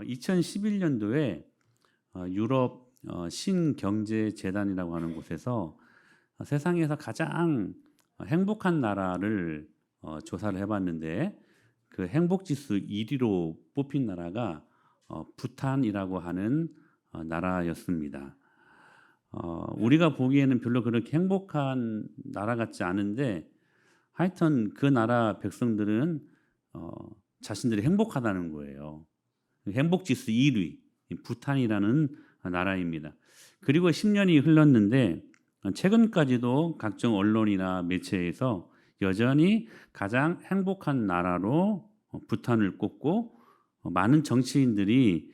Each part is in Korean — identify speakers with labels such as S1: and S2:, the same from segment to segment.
S1: 2011년도에 유럽 신경제재단이라고 하는 곳에서 세상에서 가장 행복한 나라를 조사를 해봤는데 그 행복지수 1위로 뽑힌 나라가 부탄이라고 하는 나라였습니다. 우리가 보기에는 별로 그렇게 행복한 나라 같지 않은데 하여튼 그 나라 백성들은 자신들이 행복하다는 거예요. 행복지수 1위 부탄이라는 나라입니다. 그리고 10년이 흘렀는데 최근까지도 각종 언론이나 매체에서 여전히 가장 행복한 나라로 부탄을 꼽고 많은 정치인들이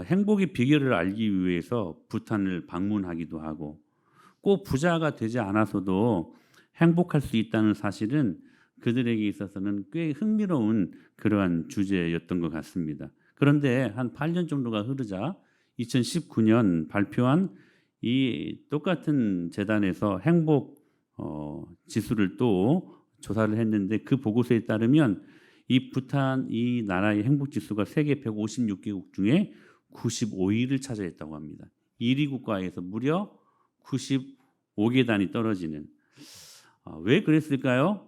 S1: 행복의 비결을 알기 위해서 부탄을 방문하기도 하고 꼭 부자가 되지 않아서도 행복할 수 있다는 사실은 그들에게 있어서는 꽤 흥미로운 그러한 주제였던 것 같습니다. 그런데 한 8년 정도가 흐르자 2019년 발표한 이 똑같은 재단에서 행복 지수를 또 조사를 했는데 그 보고서에 따르면 이 부탄 이 나라의 행복 지수가 세계 156개국 중에 95위를 차지했다고 합니다. 1위 국가에서 무려 95계단이 떨어지는. 왜 그랬을까요?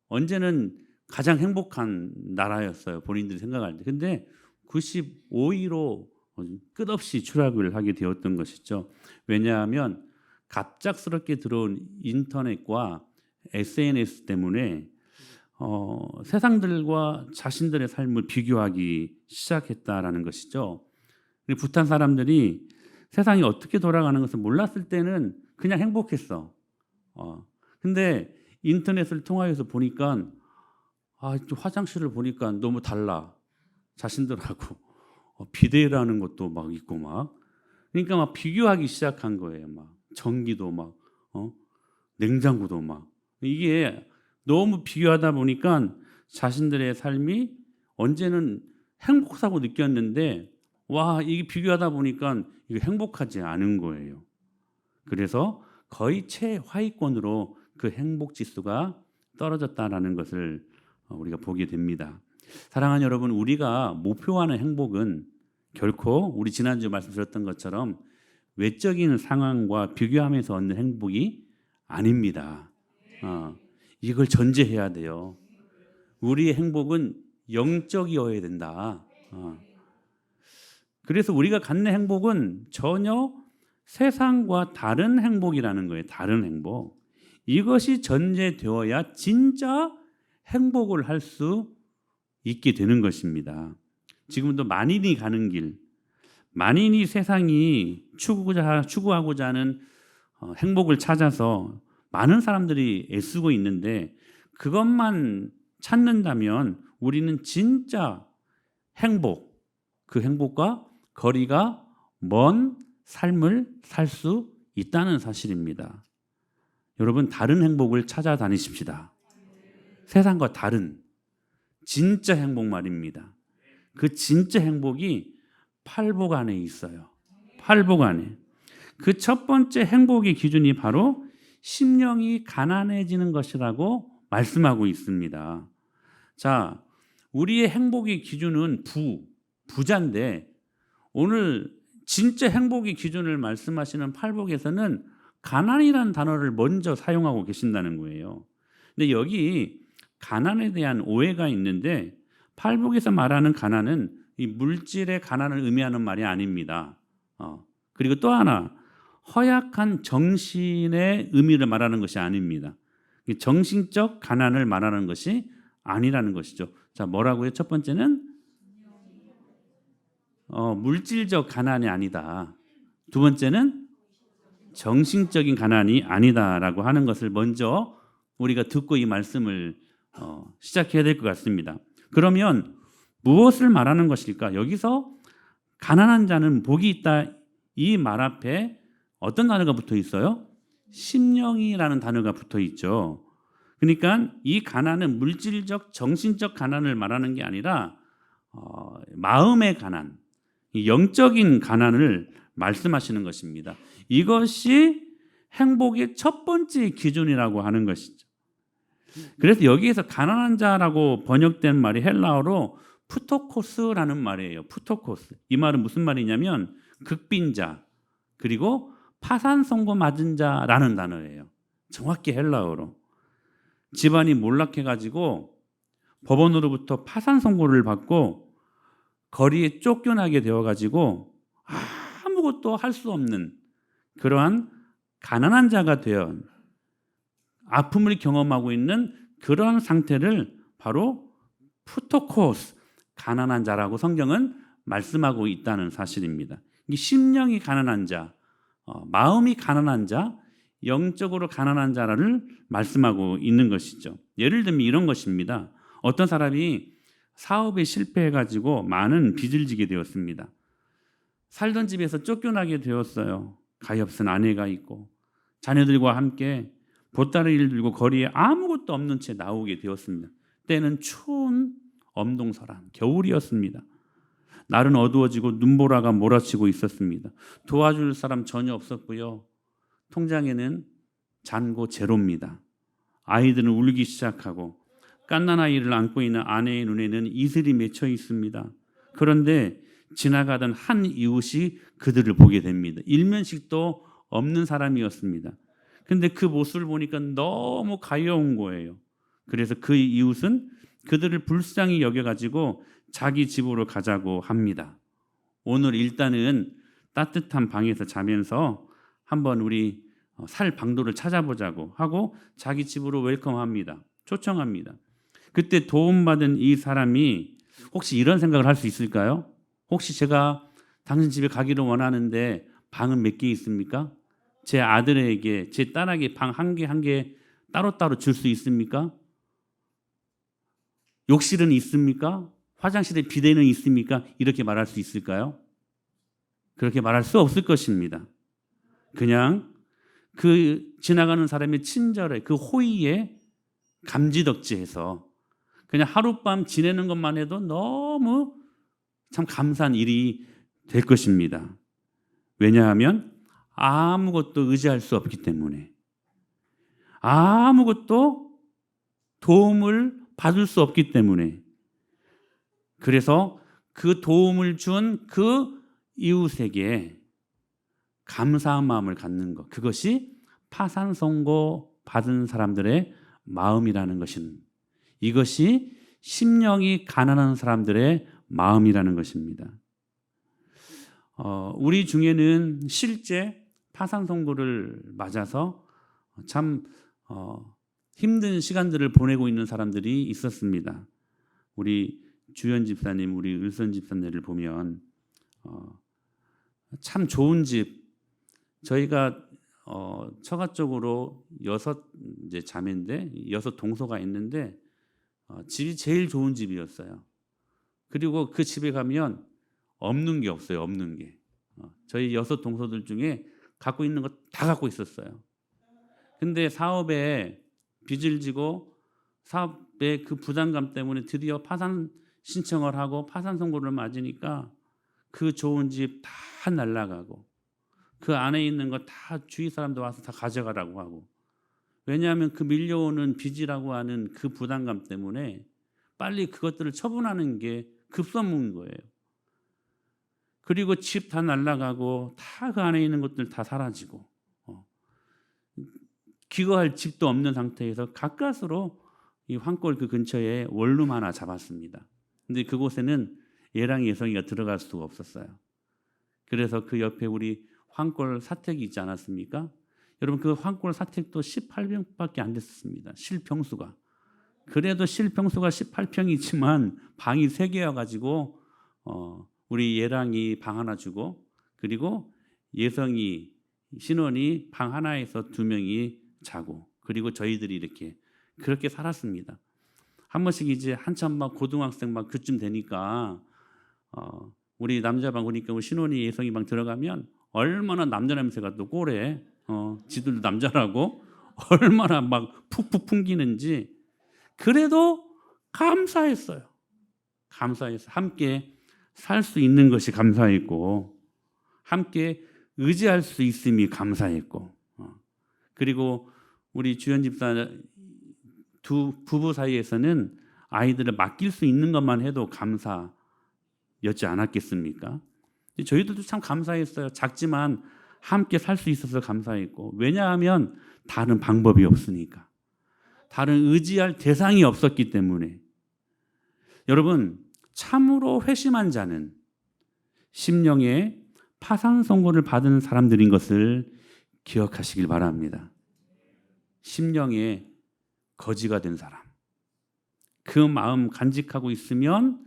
S1: 언제는 가장 행복한 나라였어요. 본인들이 생각할 때. 근데 95위로 끝없이 추락을 하게 되었던 것이죠. 왜냐하면 갑작스럽게 들어온 인터넷과 SNS 때문에 세상들과 자신들의 삶을 비교하기 시작했다라는 것이죠. 부탄 사람들이 세상이 어떻게 돌아가는 것을 몰랐을 때는 그냥 행복했어. 근데 인터넷을 통하여서 보니까 화장실을 보니까 너무 달라. 자신들하고 비데라는 것도 막 있고 막 그러니까 막 비교하기 시작한 거예요. 막 전기도 막 냉장고도 막 이게 너무 비교하다 보니까 자신들의 삶이 언제는 행복하다고 느꼈는데 와 이게 비교하다 보니까 이게 행복하지 않은 거예요. 그래서 거의 최하위권으로 그 행복 지수가 떨어졌다라는 것을 우리가 보게 됩니다. 사랑하는 여러분, 우리가 목표하는 행복은 결코 우리 지난주 말씀드렸던 것처럼 외적인 상황과 비교하면서 얻는 행복이 아닙니다. 이걸 전제해야 돼요. 우리의 행복은 영적이어야 된다. 그래서 우리가 갖는 행복은 전혀 세상과 다른 행복이라는 거예요. 다른 행복. 이것이 전제되어야 진짜 행복을 할 수 있게 되는 것입니다. 지금도 만인이 가는 길, 만인이 세상이 추구하고자 하는 행복을 찾아서 많은 사람들이 애쓰고 있는데 그것만 찾는다면 우리는 진짜 행복, 그 행복과 거리가 먼 삶을 살 수 있다는 사실입니다. 여러분, 다른 행복을 찾아다니십시다. 세상과 다른 진짜 행복 말입니다. 그 진짜 행복이 팔복 안에 있어요. 팔복 안에. 그 첫 번째 행복의 기준이 바로 심령이 가난해지는 것이라고 말씀하고 있습니다. 자, 우리의 행복의 기준은 부자인데 오늘 진짜 행복의 기준을 말씀하시는 팔복에서는 가난이라는 단어를 먼저 사용하고 계신다는 거예요. 근데 여기 가난에 대한 오해가 있는데 팔복에서 말하는 가난은 이 물질의 가난을 의미하는 말이 아닙니다. 그리고 또 하나 허약한 정신의 의미를 말하는 것이 아닙니다. 정신적 가난을 말하는 것이 아니라는 것이죠. 자, 뭐라고요? 첫 번째는 물질적 가난이 아니다. 두 번째는 정신적인 가난이 아니다라고 하는 것을 먼저 우리가 듣고 이 말씀을 시작해야 될 것 같습니다. 그러면 무엇을 말하는 것일까? 여기서 가난한 자는 복이 있다 이 말 앞에 어떤 단어가 붙어 있어요? 심령이라는 단어가 붙어 있죠. 그러니까 이 가난은 물질적, 정신적 가난을 말하는 게 아니라 마음의 가난, 영적인 가난을 말씀하시는 것입니다. 이것이 행복의 첫 번째 기준이라고 하는 것이죠. 그래서 여기에서 가난한 자라고 번역된 말이 헬라어로 푸토코스라는 말이에요. 푸토코스. 이 말은 무슨 말이냐면 극빈자 그리고 파산 선고 맞은 자라는 단어예요. 정확히 헬라어로. 집안이 몰락해가지고 법원으로부터 파산 선고를 받고 거리에 쫓겨나게 되어가지고 아무것도 할 수 없는 그러한 가난한 자가 되어 아픔을 경험하고 있는 그러한 상태를 바로 푸토코스, 가난한 자라고 성경은 말씀하고 있다는 사실입니다. 이 심령이 가난한 자, 마음이 가난한 자, 영적으로 가난한 자를 말씀하고 있는 것이죠. 예를 들면 이런 것입니다. 어떤 사람이 사업에 실패해가지고 많은 빚을 지게 되었습니다. 살던 집에서 쫓겨나게 되었어요. 가엾은 아내가 있고 자녀들과 함께 보따리를 들고 거리에 아무것도 없는 채 나오게 되었습니다. 때는 추운 엄동설한 겨울이었습니다. 날은 어두워지고 눈보라가 몰아치고 있었습니다. 도와줄 사람 전혀 없었고요. 통장에는 잔고 제로입니다. 아이들은 울기 시작하고 갓난아이를 안고 있는 아내의 눈에는 이슬이 맺혀 있습니다. 그런데 지나가던 한 이웃이 그들을 보게 됩니다. 일면식도 없는 사람이었습니다. 근데 그 모습을 보니까 너무 가여운 거예요. 그래서 그 이웃은 그들을 불쌍히 여겨가지고 자기 집으로 가자고 합니다. 오늘 일단은 따뜻한 방에서 자면서 한번 우리 살 방도를 찾아보자고 하고 자기 집으로 웰컴합니다. 초청합니다. 그때 도움받은 이 사람이 혹시 이런 생각을 할 수 있을까요? 혹시 제가 당신 집에 가기를 원하는데 방은 몇 개 있습니까? 제 아들에게, 제 딸에게 방 한 개 한 개 따로따로 줄 수 있습니까? 욕실은 있습니까? 화장실에 비데는 있습니까? 이렇게 말할 수 있을까요? 그렇게 말할 수 없을 것입니다. 그냥 그 지나가는 사람의 친절에 그 호의에 감지덕지해서 그냥 하룻밤 지내는 것만 해도 너무 참 감사한 일이 될 것입니다. 왜냐하면 아무것도 의지할 수 없기 때문에, 아무것도 도움을 받을 수 없기 때문에, 그래서 그 도움을 준 그 이웃에게 감사한 마음을 갖는 것, 그것이 파산 선고 받은 사람들의 마음이라는 것은, 이것이 심령이 가난한 사람들의 마음이라는 것입니다. 우리 중에는 실제 파산 선고를 맞아서 참 힘든 시간들을 보내고 있는 사람들이 있었습니다. 우리 주연 집사님, 우리 을선 집사님을 보면 참 좋은 집, 저희가 처가 쪽으로 6 이제 자매인데 6 동서가 있는데 집이 제일 좋은 집이었어요. 그리고 그 집에 가면 없는 게 없어요. 없는 게. 저희 6 동서들 중에 갖고 있는 거 다 갖고 있었어요. 근데 사업에 빚을 지고 사업의 그 부담감 때문에 드디어 파산 신청을 하고 파산 선고를 맞으니까 그 좋은 집 다 날라가고 그 안에 있는 거 다 주위 사람들 와서 다 가져가라고 하고, 왜냐하면 그 밀려오는 빚이라고 하는 그 부담감 때문에 빨리 그것들을 처분하는 게 급선무인 거예요. 그리고 집 다 날라가고 다 그 안에 있는 것들 다 사라지고 기거할 집도 없는 상태에서 가까스로 이 황골 그 근처에 원룸 하나 잡았습니다. 근데 그곳에는 예랑이 예성이가 들어갈 수가 없었어요. 그래서 그 옆에 우리 황골 사택이 있지 않았습니까? 여러분 그 황골 사택도 18평밖에 안 됐습니다. 실평수가. 그래도 실평수가 18평이지만 방이 3개여가지고 우리 예랑이 방 하나 주고, 그리고 예성이 신혼이 방 하나에서 2명이 자고, 그리고 저희들이 이렇게 그렇게 살았습니다. 한 번씩 이제 한참 막 고등학생 막 그쯤 되니까 우리 남자 방 오니까 우리 신혼이 예성이 방 들어가면 얼마나 남자 냄새가 또 꼬래, 지들도 남자라고 얼마나 막 푹푹 풍기는지. 그래도 감사했어요. 감사해서 함께 살 수 있는 것이 감사했고, 함께 의지할 수 있음이 감사했고, 그리고 우리 주연 집사 두 부부 사이에서는 아이들을 맡길 수 있는 것만 해도 감사였지 않았겠습니까? 저희들도 참 감사했어요. 작지만 함께 살 수 있어서 감사했고, 왜냐하면 다른 방법이 없으니까, 다른 의지할 대상이 없었기 때문에. 여러분, 참으로 회심한 자는 심령의 파산 선고를 받은 사람들인 것을 기억하시길 바랍니다. 심령의 거지가 된 사람, 그 마음 간직하고 있으면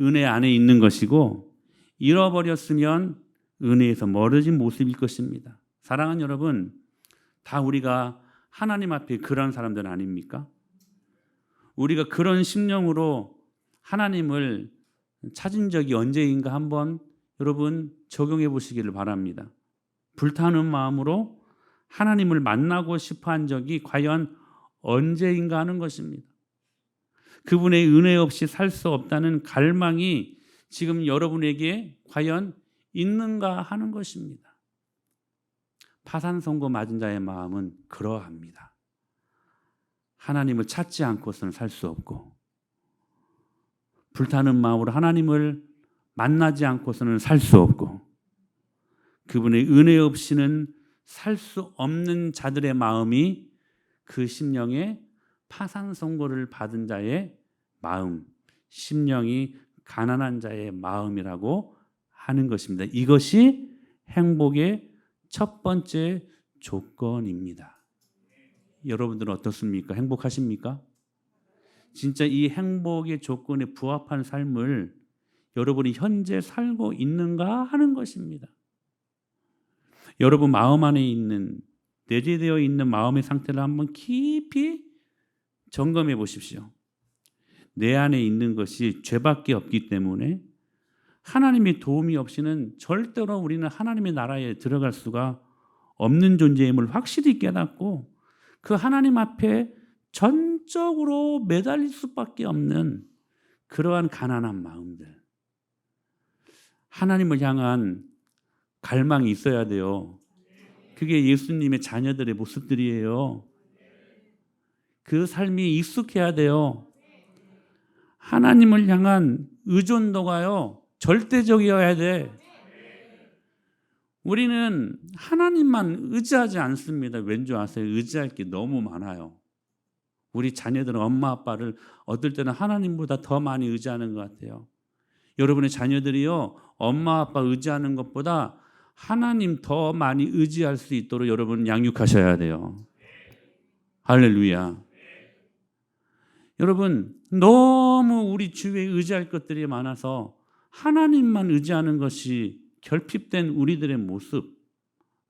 S1: 은혜 안에 있는 것이고, 잃어버렸으면 은혜에서 멀어진 모습일 것입니다. 사랑하는 여러분, 다 우리가 하나님 앞에 그런 사람들 아닙니까? 우리가 그런 심령으로 하나님을 찾은 적이 언제인가 한번 여러분 적용해 보시기를 바랍니다. 불타는 마음으로 하나님을 만나고 싶어 한 적이 과연 언제인가 하는 것입니다. 그분의 은혜 없이 살 수 없다는 갈망이 지금 여러분에게 과연 있는가 하는 것입니다. 파산 선고 맞은 자의 마음은 그러합니다. 하나님을 찾지 않고서는 살 수 없고, 불타는 마음으로 하나님을 만나지 않고서는 살 수 없고, 그분의 은혜 없이는 살 수 없는 자들의 마음이 그 심령의 파산 선고를 받은 자의 마음, 심령이 가난한 자의 마음이라고 하는 것입니다. 이것이 행복의 첫 번째 조건입니다. 여러분들은 어떻습니까? 행복하십니까? 진짜 이 행복의 조건에 부합한 삶을 여러분이 현재 살고 있는가 하는 것입니다. 여러분 마음 안에 있는, 내재되어 있는 마음의 상태를 한번 깊이 점검해 보십시오. 내 안에 있는 것이 죄밖에 없기 때문에 하나님의 도움이 없이는 절대로 우리는 하나님의 나라에 들어갈 수가 없는 존재임을 확실히 깨닫고, 그 하나님 앞에 전적으로 매달릴 수밖에 없는 그러한 가난한 마음들, 하나님을 향한 갈망이 있어야 돼요. 그게 예수님의 자녀들의 모습들이에요. 그 삶이 익숙해야 돼요. 하나님을 향한 의존도가요, 절대적이어야 돼. 우리는 하나님만 의지하지 않습니다. 왠지 아세요? 의지할 게 너무 많아요. 우리 자녀들은 엄마 아빠를 어떨 때는 하나님보다 더 많이 의지하는 것 같아요. 여러분의 자녀들이요, 엄마 아빠 의지하는 것보다 하나님 더 많이 의지할 수 있도록 여러분 양육하셔야 돼요. 할렐루야. 여러분, 너무 우리 주위에 의지할 것들이 많아서 하나님만 의지하는 것이 결핍된 우리들의 모습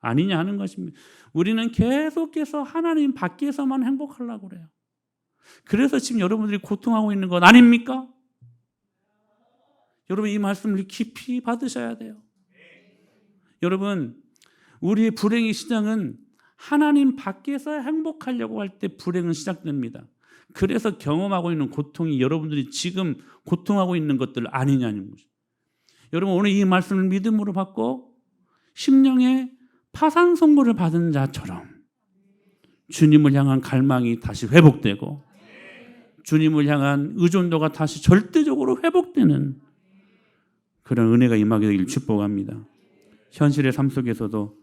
S1: 아니냐 하는 것입니다. 우리는 계속해서 하나님 밖에서만 행복하려고 그래요. 그래서 지금 여러분들이 고통하고 있는 것 아닙니까? 여러분 이 말씀을 깊이 받으셔야 돼요. 여러분, 우리의 불행의 시작은 하나님 밖에서 행복하려고 할 때 불행은 시작됩니다. 그래서 경험하고 있는 고통이 여러분들이 지금 고통하고 있는 것들 아니냐는 거죠. 여러분 오늘 이 말씀을 믿음으로 받고 심령의 파산 선고를 받은 자처럼 주님을 향한 갈망이 다시 회복되고, 주님을 향한 의존도가 다시 절대적으로 회복되는 그런 은혜가 임하게 되길 축복합니다. 현실의 삶 속에서도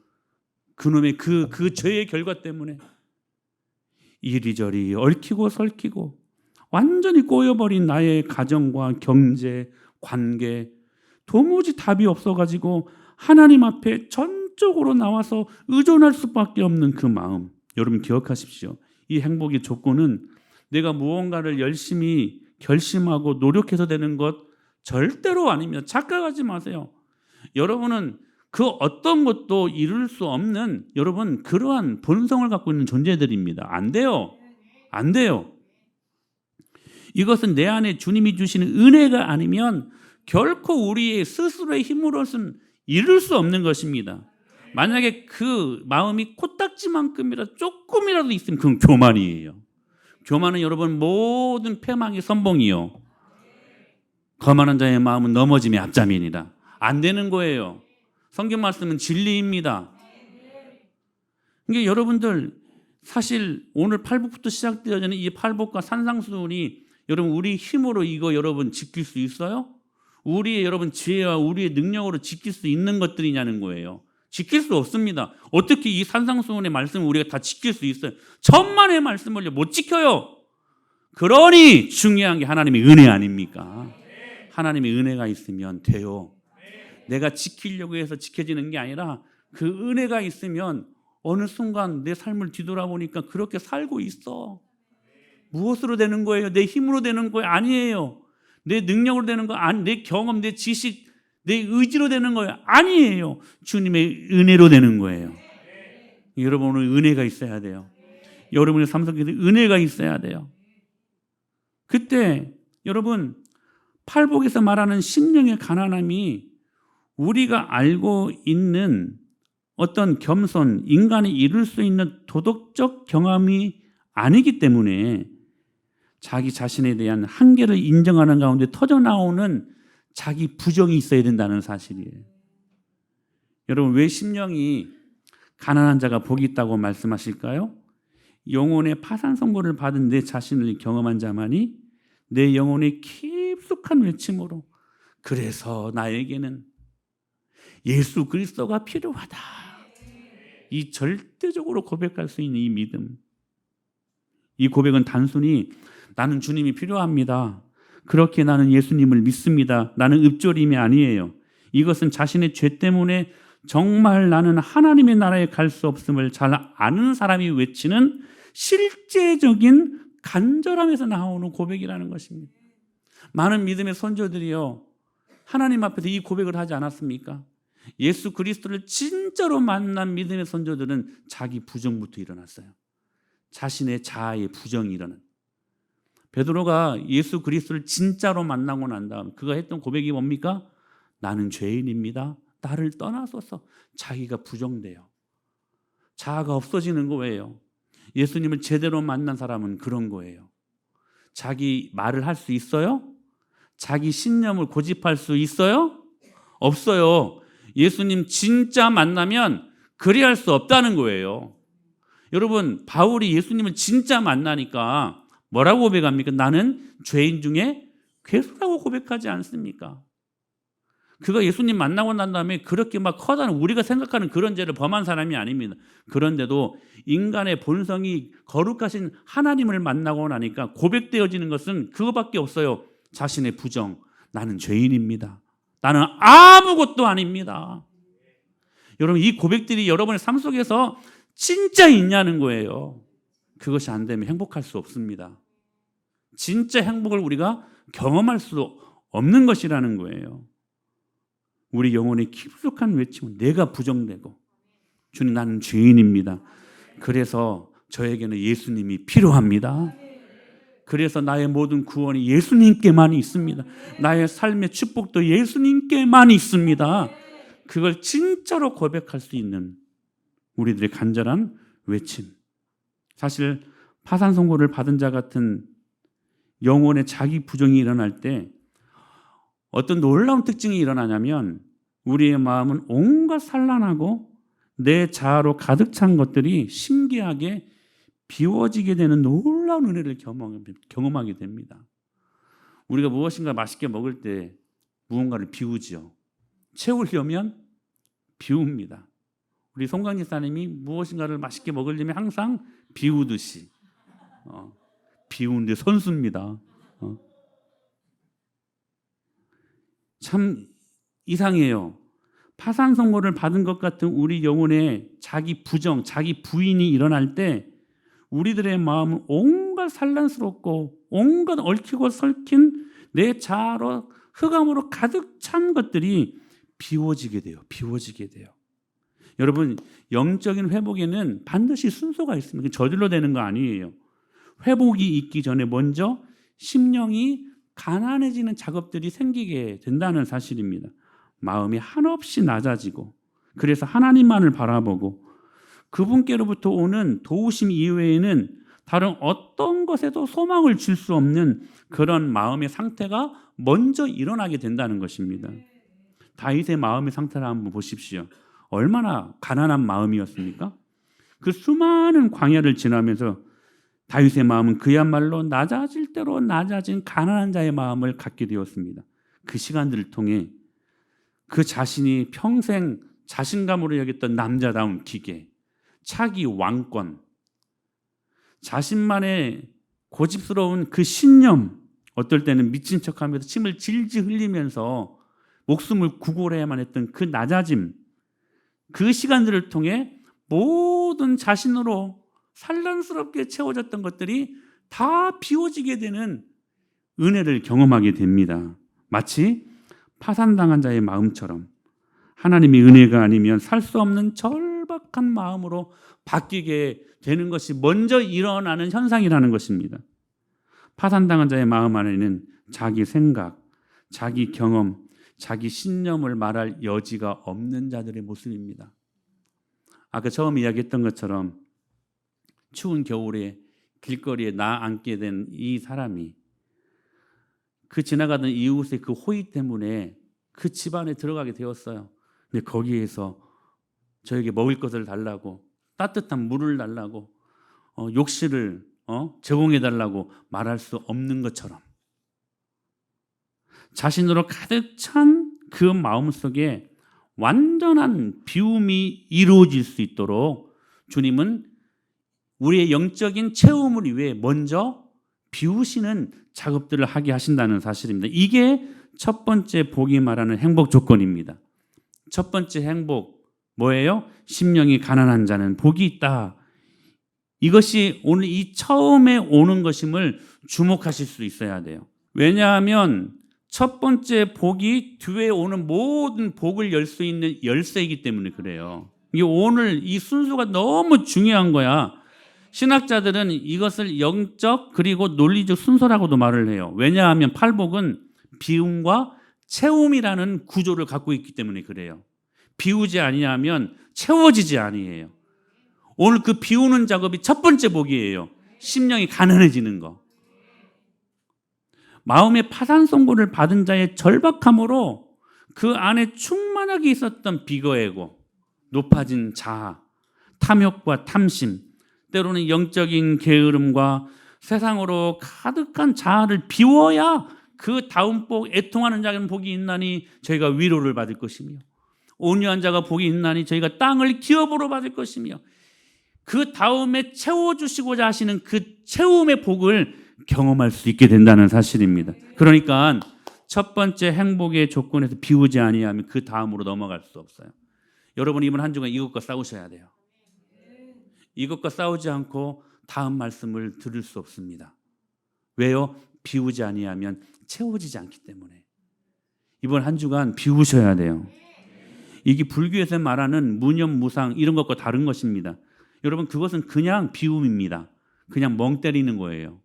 S1: 그놈의 그 죄의 결과 때문에 이리저리 얽히고 설키고 완전히 꼬여버린 나의 가정과 경제, 관계, 도무지 답이 없어가지고 하나님 앞에 전적으로 나와서 의존할 수밖에 없는 그 마음, 여러분 기억하십시오. 이 행복의 조건은 내가 무언가를 열심히 결심하고 노력해서 되는 것 절대로 아닙니다. 착각하지 마세요. 여러분은 그 어떤 것도 이룰 수 없는 여러분 그러한 본성을 갖고 있는 존재들입니다. 안 돼요. 안 돼요. 이것은 내 안에 주님이 주시는 은혜가 아니면 결코 우리의 스스로의 힘으로서는 이룰 수 없는 것입니다. 만약에 그 마음이 코딱지만큼이라도 조금이라도 있으면 그건 교만이에요. 교만은 여러분 모든 패망의 선봉이요. 거만한 자의 마음은 넘어짐의 앞자민이다. 안 되는 거예요. 성경 말씀은 진리입니다. 그러니까 여러분들 사실 오늘 팔복부터 시작되어지는 이 팔복과 산상수훈이 여러분 우리 힘으로 이거 여러분 지킬 수 있어요? 우리의 여러분 지혜와 우리의 능력으로 지킬 수 있는 것들이냐는 거예요. 지킬 수 없습니다. 어떻게 이 산상수훈의 말씀을 우리가 다 지킬 수 있어요? 천만의 말씀을 못 지켜요. 그러니 중요한 게 하나님의 은혜 아닙니까? 하나님의 은혜가 있으면 돼요. 내가 지키려고 해서 지켜지는 게 아니라 그 은혜가 있으면 어느 순간 내 삶을 뒤돌아보니까 그렇게 살고 있어. 무엇으로 되는 거예요? 내 힘으로 되는 거예요? 아니에요. 내 능력으로 되는 거 아니, 내 경험, 내 지식, 내 의지로 되는 거예요? 아니에요. 주님의 은혜로 되는 거예요. 여러분 오늘 은혜가 있어야 돼요. 여러분의 삶 속에 은혜가 있어야 돼요. 그때 여러분 팔복에서 말하는 심령의 가난함이 우리가 알고 있는 어떤 겸손, 인간이 이룰 수 있는 도덕적 경험이 아니기 때문에 자기 자신에 대한 한계를 인정하는 가운데 터져나오는 자기 부정이 있어야 된다는 사실이에요. 여러분 왜 심령이 가난한 자가 복이 있다고 말씀하실까요? 영혼의 파산 선고를 받은 내 자신을 경험한 자만이 내 영혼의 깊숙한 외침으로 그래서 나에게는 예수 그리스도가 필요하다. 이 절대적으로 고백할 수 있는 이 믿음. 이 고백은 단순히 나는 주님이 필요합니다. 그렇게 나는 예수님을 믿습니다. 나는 읍조림이 아니에요. 이것은 자신의 죄 때문에 정말 나는 하나님의 나라에 갈 수 없음을 잘 아는 사람이 외치는 실제적인 간절함에서 나오는 고백이라는 것입니다. 많은 믿음의 선조들이요 하나님 앞에서 이 고백을 하지 않았습니까? 예수 그리스도를 진짜로 만난 믿음의 선조들은 자기 부정부터 일어났어요. 자신의 자아의 부정이 일어난. 베드로가 예수 그리스도를 진짜로 만나고 난 다음 그가 했던 고백이 뭡니까? 나는 죄인입니다. 나를 떠나소서. 자기가 부정돼요. 자아가 없어지는 거예요. 예수님을 제대로 만난 사람은 그런 거예요. 자기 말을 할 수 있어요? 자기 신념을 고집할 수 있어요? 없어요. 예수님 진짜 만나면 그리할 수 없다는 거예요. 여러분 바울이 예수님을 진짜 만나니까 뭐라고 고백합니까? 나는 죄인 중에 괴수라고 고백하지 않습니까? 그가 예수님 만나고 난 다음에 그렇게 막 커다란 우리가 생각하는 그런 죄를 범한 사람이 아닙니다. 그런데도 인간의 본성이 거룩하신 하나님을 만나고 나니까 고백되어지는 것은 그거밖에 없어요. 자신의 부정. 나는 죄인입니다. 나는 아무것도 아닙니다. 여러분 이 고백들이 여러분의 삶 속에서 진짜 있냐는 거예요. 그것이 안 되면 행복할 수 없습니다. 진짜 행복을 우리가 경험할 수 없는 것이라는 거예요. 우리 영혼의 깊숙한 외침은 내가 부정되고 주님 나는 죄인입니다. 그래서 저에게는 예수님이 필요합니다. 그래서 나의 모든 구원이 예수님께만 있습니다. 나의 삶의 축복도 예수님께만 있습니다. 그걸 진짜로 고백할 수 있는 우리들의 간절한 외침. 사실 파산 선고를 받은 자 같은 영혼의 자기 부정이 일어날 때 어떤 놀라운 특징이 일어나냐면 우리의 마음은 온갖 산란하고 내 자아로 가득 찬 것들이 신기하게 비워지게 되는 놀라운 은혜를 경험하게 됩니다. 우리가 무엇인가 맛있게 먹을 때 무언가를 비우지요. 채우려면 비웁니다. 우리 송강리 사님이 무엇인가를 맛있게 먹으려면 항상 비우듯이 비우는데 선수입니다. 참 이상해요. 파산 선고를 받은 것 같은 우리 영혼의 자기 부정, 자기 부인이 일어날 때 우리들의 마음은 온갖 산란스럽고 온갖 얽히고 설킨 내 자아로 흑암으로 가득 찬 것들이 비워지게 돼요. 비워지게 돼요. 여러분 영적인 회복에는 반드시 순서가 있습니다. 저절로 되는 거 아니에요. 회복이 있기 전에 먼저 심령이 가난해지는 작업들이 생기게 된다는 사실입니다. 마음이 한없이 낮아지고 그래서 하나님만을 바라보고 그분께로부터 오는 도우심 이외에는 다른 어떤 것에도 소망을 줄 수 없는 그런 마음의 상태가 먼저 일어나게 된다는 것입니다. 다윗의 마음의 상태를 한번 보십시오. 얼마나 가난한 마음이었습니까? 그 수많은 광야를 지나면서 다윗의 마음은 그야말로 낮아질 대로 낮아진 가난한 자의 마음을 갖게 되었습니다. 그 시간들을 통해 그 자신이 평생 자신감으로 여겼던 남자다운 기계, 차기 왕권, 자신만의 고집스러운 그 신념, 어떨 때는 미친 척하면서 침을 질질 흘리면서 목숨을 구걸해야만 했던 그 낮아짐, 그 시간들을 통해 모든 자신으로 산란스럽게 채워졌던 것들이 다 비워지게 되는 은혜를 경험하게 됩니다. 마치 파산당한 자의 마음처럼 하나님의 은혜가 아니면 살 수 없는 절박한 마음으로 바뀌게 되는 것이 먼저 일어나는 현상이라는 것입니다. 파산당한 자의 마음 안에는 자기 생각, 자기 경험, 자기 신념을 말할 여지가 없는 자들의 모습입니다. 아까 처음 이야기했던 것처럼 추운 겨울에 길거리에 앉게 된 이 사람이 그 지나가던 이웃의 그 호의 때문에 그 집안에 들어가게 되었어요. 근데 거기에서 저에게 먹을 것을 달라고, 따뜻한 물을 달라고, 욕실을 제공해 달라고 말할 수 없는 것처럼 자신으로 가득 찬 그 마음속에 완전한 비움이 이루어질 수 있도록 주님은 우리의 영적인 채움을 위해 먼저 비우시는 작업들을 하게 하신다는 사실입니다. 이게 첫 번째 복이 말하는 행복 조건입니다. 첫 번째 행복 뭐예요? 심령이 가난한 자는 복이 있다. 이것이 오늘 이 처음에 오는 것임을 주목하실 수 있어야 돼요. 왜냐하면 첫 번째 복이 뒤에 오는 모든 복을 열 수 있는 열쇠이기 때문에 그래요. 이게 오늘 이 순서가 너무 중요한 거야. 신학자들은 이것을 영적 그리고 논리적 순서라고도 말을 해요. 왜냐하면 팔복은 비움과 채움이라는 구조를 갖고 있기 때문에 그래요. 비우지 아니하면 채워지지 아니에요. 오늘 그 비우는 작업이 첫 번째 복이에요. 심령이 가난해지는 거. 마음의 파산 선고를 받은 자의 절박함으로 그 안에 충만하게 있었던 비거에고, 높아진 자아, 탐욕과 탐심, 때로는 영적인 게으름과 세상으로 가득한 자아를 비워야 그 다음 복, 애통하는 자는 복이 있나니 저희가 위로를 받을 것이며, 온유한 자가 복이 있나니 저희가 땅을 기업으로 받을 것이며, 그 다음에 채워주시고자 하시는 그 채움의 복을 경험할 수 있게 된다는 사실입니다. 그러니까 첫 번째 행복의 조건에서 비우지 아니하면 그 다음으로 넘어갈 수 없어요. 여러분 이번 한 주간 이것과 싸우셔야 돼요. 이것과 싸우지 않고 다음 말씀을 들을 수 없습니다. 왜요? 비우지 아니하면 채워지지 않기 때문에. 이번 한 주간 비우셔야 돼요. 이게 불교에서 말하는 무념, 무상 이런 것과 다른 것입니다. 여러분 그것은 그냥 비움입니다. 그냥 멍 때리는 거예요.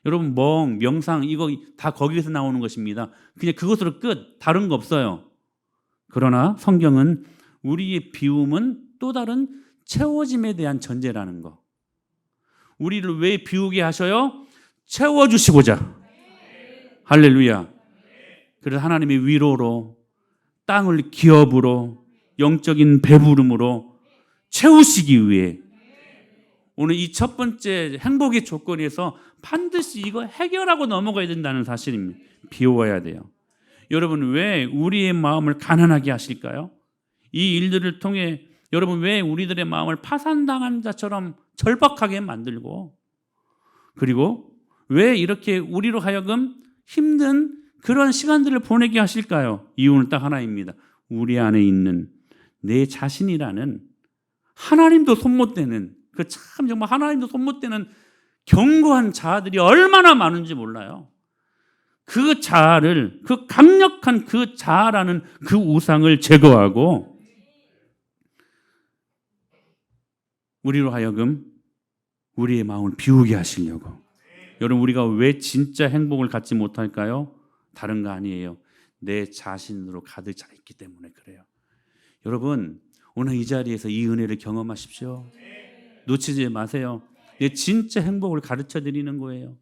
S1: 여러분 멍, 명상 이거 다 거기에서 나오는 것입니다. 그냥 그것으로 끝, 다른 거 없어요. 그러나 성경은 우리의 비움은 또 다른 채워짐에 대한 전제라는 거. 우리를 왜 비우게 하셔요? 채워주시고자. 할렐루야. 그래서 하나님의 위로로, 땅을 기업으로, 영적인 배부름으로 채우시기 위해 오늘 이 첫 번째 행복의 조건에서 반드시 이거 해결하고 넘어가야 된다는 사실입니다. 비워야 돼요. 여러분 왜 우리의 마음을 가난하게 하실까요? 이 일들을 통해 여러분 왜 우리들의 마음을 파산당한 자처럼 절박하게 만들고, 그리고 왜 이렇게 우리로 하여금 힘든 그런 시간들을 보내게 하실까요? 이유는 딱 하나입니다. 우리 안에 있는 내 자신이라는 하나님도 손못대는 그 참 정말 하나님도 손못대는 견고한 자아들이 얼마나 많은지 몰라요. 그 자아를, 그 강력한 그 자아라는 그 우상을 제거하고 우리로 하여금 우리의 마음을 비우게 하시려고. 여러분 우리가 왜 진짜 행복을 갖지 못할까요? 다른 거 아니에요. 내 자신으로 가득 차 있기 때문에 그래요. 여러분 오늘 이 자리에서 이 은혜를 경험하십시오. 놓치지 마세요. 내 진짜 행복을 가르쳐 드리는 거예요.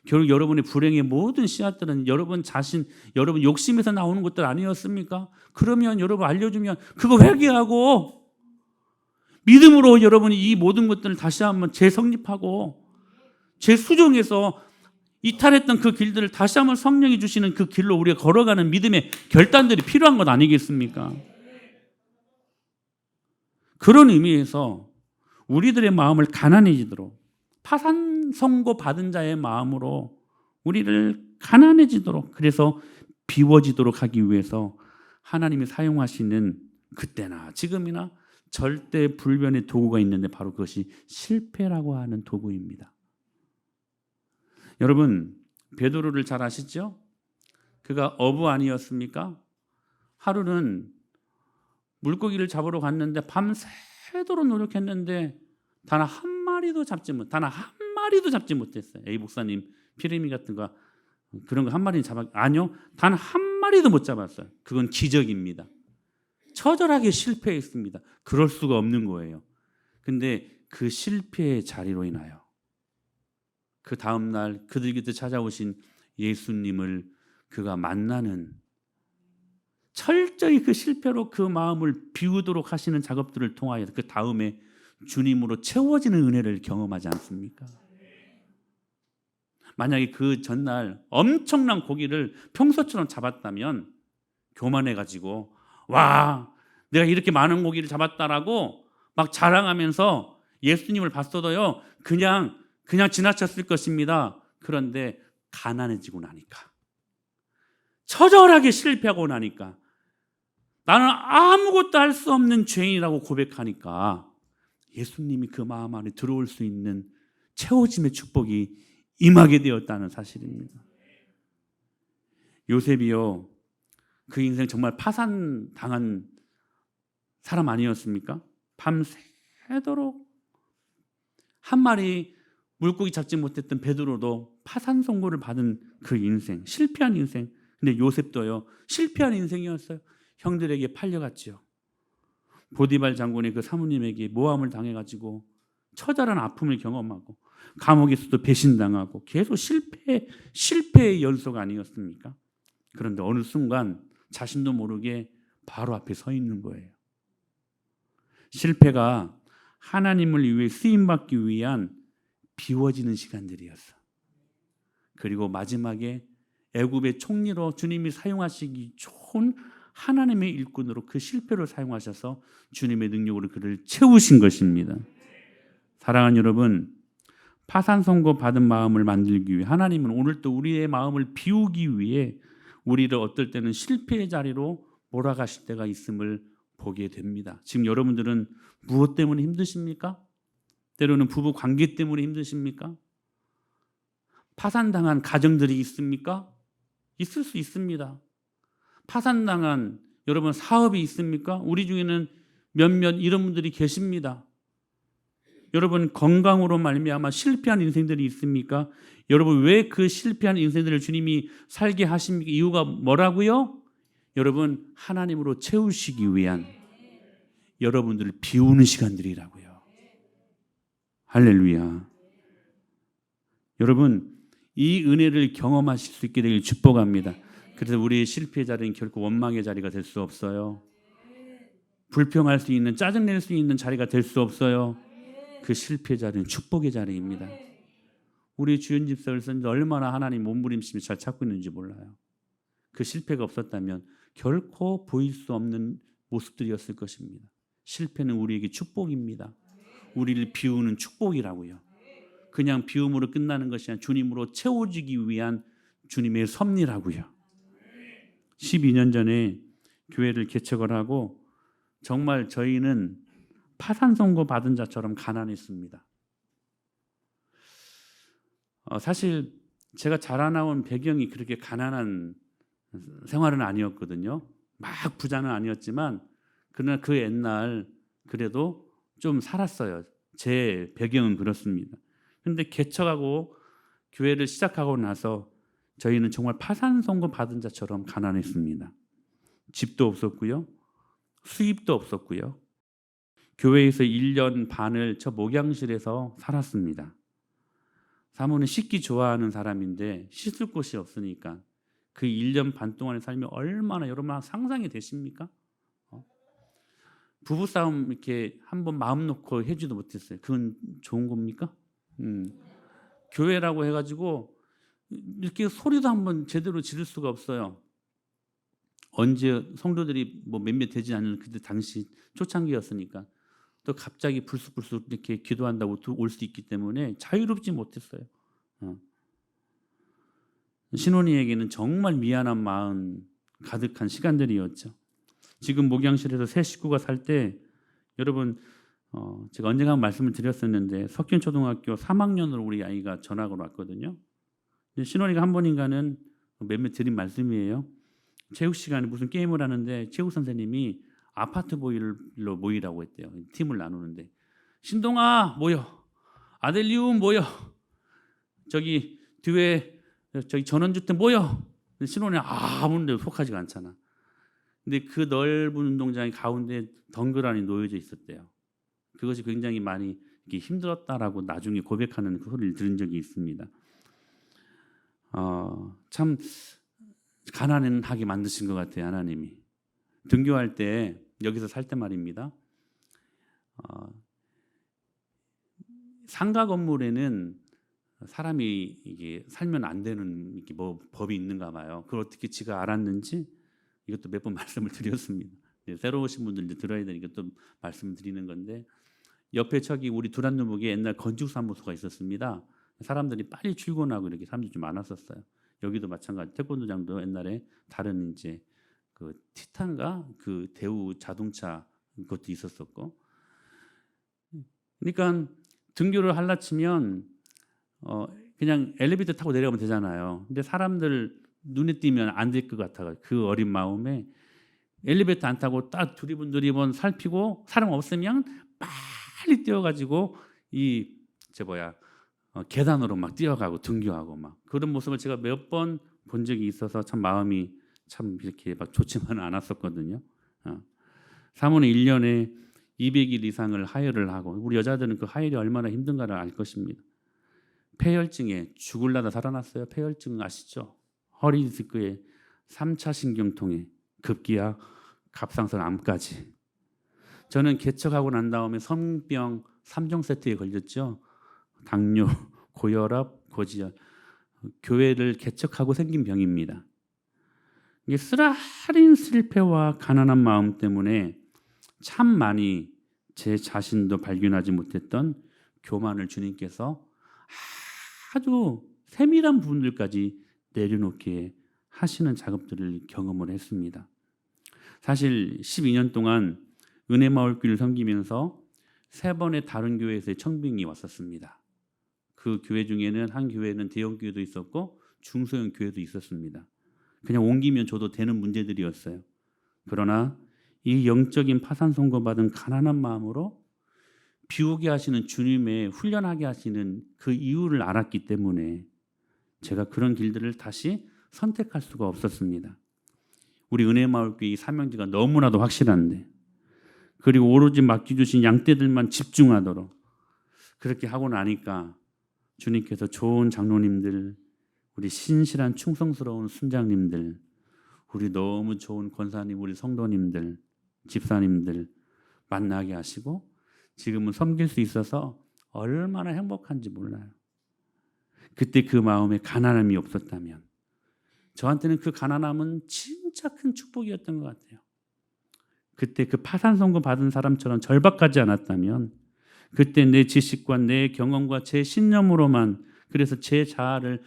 S1: 결국 여러분의 불행의 모든 씨앗들은 여러분 자신, 여러분 욕심에서 나오는 것들 아니었습니까? 그러면 여러분 알려주면 그거 회개하고 믿음으로 여러분이 이 모든 것들을 다시 한번 재성립하고 재수정해서 이탈했던 그 길들을 다시 한번 성령이 주시는 그 길로 우리가 걸어가는 믿음의 결단들이 필요한 것 아니겠습니까? 그런 의미에서 우리들의 마음을 가난해지도록, 파산 선고 받은 자의 마음으로 우리를 가난해지도록, 그래서 비워지도록 하기 위해서 하나님이 사용하시는 그때나 지금이나 절대 불변의 도구가 있는데 바로 그것이 실패라고 하는 도구입니다. 여러분, 베드로를 잘 아시죠? 그가 어부 아니었습니까? 하루는 물고기를 잡으러 갔는데 밤새도록 노력했는데 단 한 마리도 잡지 못했어요. A 목사님 피레미 같은 거 그런 거 한 마리는 아니요, 단 한 마리도 못 잡았어요. 그건 기적입니다. 처절하게 실패했습니다. 그럴 수가 없는 거예요. 근데 그 실패의 자리로 인하여 그 다음 날 그들 곁에 찾아오신 예수님을 그가 만나는, 철저히 그 실패로 그 마음을 비우도록 하시는 작업들을 통하여 그 다음에 주님으로 채워지는 은혜를 경험하지 않습니까? 만약에 그 전날 엄청난 고기를 평소처럼 잡았다면 교만해가지고 와, 내가 이렇게 많은 고기를 잡았다라고 막 자랑하면서 예수님을 봤어도요 그냥 지나쳤을 것입니다. 그런데 가난해지고 나니까, 처절하게 실패하고 나니까, 나는 아무것도 할 수 없는 죄인이라고 고백하니까 예수님이 그 마음 안에 들어올 수 있는 채워짐의 축복이 임하게 되었다는 사실입니다. 요셉이요, 그 인생 정말 파산당한 사람 아니었습니까? 밤새도록 한 마리 물고기 잡지 못했던 베드로도 파산 선고를 받은 그 인생, 실패한 인생. 근데 요셉도요, 실패한 인생이었어요. 형들에게 팔려갔죠. 보디발 장군의 그 사모님에게 모함을 당해가지고 처절한 아픔을 경험하고 감옥에서도 배신당하고 계속 실패의 연속 아니었습니까? 그런데 어느 순간 자신도 모르게 바로 앞에 서 있는 거예요. 실패가 하나님을 위해 쓰임받기 위한 비워지는 시간들이었어. 그리고 마지막에 애굽의 총리로 주님이 사용하시기 좋은 하나님의 일꾼으로 그 실패를 사용하셔서 주님의 능력으로 그를 채우신 것입니다. 사랑하는 여러분, 파산 선고 받은 마음을 만들기 위해 하나님은 오늘도 우리의 마음을 비우기 위해 우리를 어떨 때는 실패의 자리로 몰아가실 때가 있음을 보게 됩니다. 지금 여러분들은 무엇 때문에 힘드십니까? 때로는 부부 관계 때문에 힘드십니까? 파산당한 가정들이 있습니까? 있을 수 있습니다. 파산당한 여러분 사업이 있습니까? 우리 중에는 몇몇 이런 분들이 계십니다. 여러분 건강으로 말미암아 실패한 인생들이 있습니까? 여러분 왜 그 실패한 인생들을 주님이 살게 하십니까? 이유가 뭐라고요? 여러분 하나님으로 채우시기 위한 여러분들을 비우는 시간들이라고요. 할렐루야. 여러분 이 은혜를 경험하실 수 있게 되길 축복합니다. 그래서 우리의 실패의 자리는 결코 원망의 자리가 될 수 없어요. 불평할 수 있는, 짜증낼 수 있는 자리가 될 수 없어요. 그 실패의 자리는 축복의 자리입니다. 우리 주연 집사를 얼마나 하나님 몸부림치며 잘 찾고 있는지 몰라요. 그 실패가 없었다면 결코 보일 수 없는 모습들이었을 것입니다. 실패는 우리에게 축복입니다. 우리를 비우는 축복이라고요. 그냥 비움으로 끝나는 것이 아니라 주님으로 채워지기 위한 주님의 섭리라고요. 12년 전에 교회를 개척을 하고 정말 저희는 파산 선고 받은 자처럼 가난했습니다. 사실 제가 자라나온 배경이 그렇게 가난한 생활은 아니었거든요. 막 부자는 아니었지만 그러나 그 옛날 그래도 좀 살았어요. 제 배경은 그렇습니다. 그런데 개척하고 교회를 시작하고 나서 저희는 정말 파산 선고 받은 자처럼 가난했습니다. 집도 없었고요. 수입도 없었고요. 교회에서 1년 반을 저 목양실에서 살았습니다. 사모는 씻기 좋아하는 사람인데 씻을 곳이 없으니까 그 1년 반 동안의 삶이 얼마나 여러분 상상이 되십니까? 부부싸움 이렇게 한번 마음 놓고 해주도 못했어요. 그건 좋은 겁니까? 교회라고 해가지고 이렇게 소리도 한번 제대로 지를 수가 없어요. 언제 성도들이 뭐 몇몇 되지 않는 그때 당시 초창기였으니까 또 갑자기 불쑥불쑥 이렇게 기도한다고 올 수 있기 때문에 자유롭지 못했어요. 신혼이에게는 정말 미안한 마음 가득한 시간들이었죠. 지금 목양실에서 새 식구가 살 때 여러분 제가 언젠가 말씀을 드렸었는데 석균초등학교 3학년으로 우리 아이가 전학을 왔거든요. 신혼이가 한 번인가는 몇몇 드린 말씀이에요. 체육 시간에 무슨 게임을 하는데 체육 선생님이 아파트 보일러 모이라고 했대요. 팀을 나누는데 신동아 모여, 아델리움 모여, 저기 뒤에 저기 전원주택 모여. 신혼이 아무데 속하지가 않잖아. 근데 그 넓은 운동장의 가운데 덩그러니 놓여져 있었대요. 그것이 굉장히 많이 힘들었다라고 나중에 고백하는 그 소리를 들은 적이 있습니다. 참 가난하게 만드신 것 같아요, 하나님이. 등교할 때 여기서 살 때 말입니다. 상가 건물에는 사람이 이게 살면 안 되는 이게 뭐 법이 있는가 봐요. 그걸 어떻게 지가 알았는지 이것도 몇 번 말씀을 드렸습니다. 새로 오신 분들 이제 들어야 되니까 또 말씀을 드리는 건데 옆에 저기 우리 두란누북에 옛날 건축사무소가 있었습니다. 사람들이 빨리 출근하고 이렇게 사람들이 좀 많았었어요. 여기도 마찬가지. 태권도장도 옛날에 다른 이제 그 티탄가 그 대우 자동차 그것도 있었었고. 그러니까 등교를 하려치면 그냥 엘리베이터 타고 내려가면 되잖아요. 근데 사람들 눈에 띄면 안 될 것 같아. 그 어린 마음에 엘리베이터 안 타고 딱 두리번 살피고 사람 없으면 빨리 뛰어가지고 계단으로 막 뛰어가고 등교하고 막 그런 모습을 제가 몇 번 본 적이 있어서 참 마음이 참 이렇게 막 좋지만은 않았었거든요. 사모는 1년에 200일 이상을 하혈을 하고 우리 여자들은 그 하혈이 얼마나 힘든가를 알 것입니다. 폐혈증에 죽을라다 살아났어요. 폐혈증 아시죠? 허리 디스크에 3차 신경통에 급기야 갑상선 암까지. 저는 개척하고 난 다음에 성병 3종 세트에 걸렸죠. 당뇨, 고혈압, 고지혈. 교회를 개척하고 생긴 병입니다. 이게 쓰라린 실패와 가난한 마음 때문에 참 많이 제 자신도 발견하지 못했던 교만을 주님께서 아주 세밀한 부분들까지 내려놓게 하시는 작업들을 경험을 했습니다. 사실 12년 동안 은혜마을교회를 섬기면서 3번의 다른 교회에서의 청빙이 왔었습니다. 그 교회 중에는 한 교회는 대형 교회도 있었고 중소형 교회도 있었습니다. 그냥 옮기면 줘도 되는 문제들이었어요. 그러나 이 영적인 파산 선고받은 가난한 마음으로 비우게 하시는 주님의 훈련하게 하시는 그 이유를 알았기 때문에 제가 그런 길들을 다시 선택할 수가 없었습니다. 우리 은혜마을교회 이 사명지가 너무나도 확실한데 그리고 오로지 맡겨주신 양떼들만 집중하도록 그렇게 하고 나니까 주님께서 좋은 장로님들, 우리 신실한 충성스러운 순장님들, 우리 너무 좋은 권사님, 우리 성도님들, 집사님들 만나게 하시고 지금은 섬길 수 있어서 얼마나 행복한지 몰라요. 그때 그 마음에 가난함이 없었다면 저한테는 그 가난함은 진짜 큰 축복이었던 것 같아요. 그때 그 파산 선고 받은 사람처럼 절박하지 않았다면 그때 내 지식과 내 경험과 제 신념으로만 그래서 제 자아를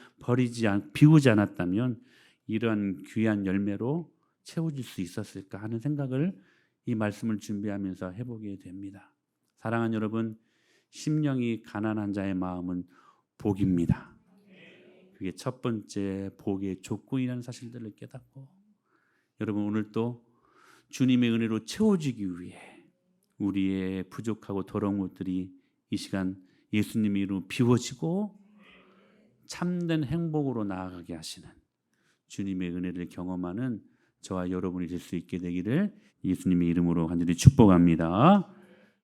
S1: 비우지 않았다면 이러한 귀한 열매로 채워질 수 있었을까 하는 생각을 이 말씀을 준비하면서 해보게 됩니다. 사랑하는 여러분, 심령이 가난한 자의 마음은 복입니다. 그게 첫 번째 복의 조건이라는 사실들을 깨닫고 여러분 오늘 또 주님의 은혜로 채워지기 위해 우리의 부족하고 더러운 것들이 이 시간 예수님의 이름으로 비워지고 참된 행복으로 나아가게 하시는 주님의 은혜를 경험하는 저와 여러분이 될 수 있게 되기를 예수님의 이름으로 간절히 축복합니다.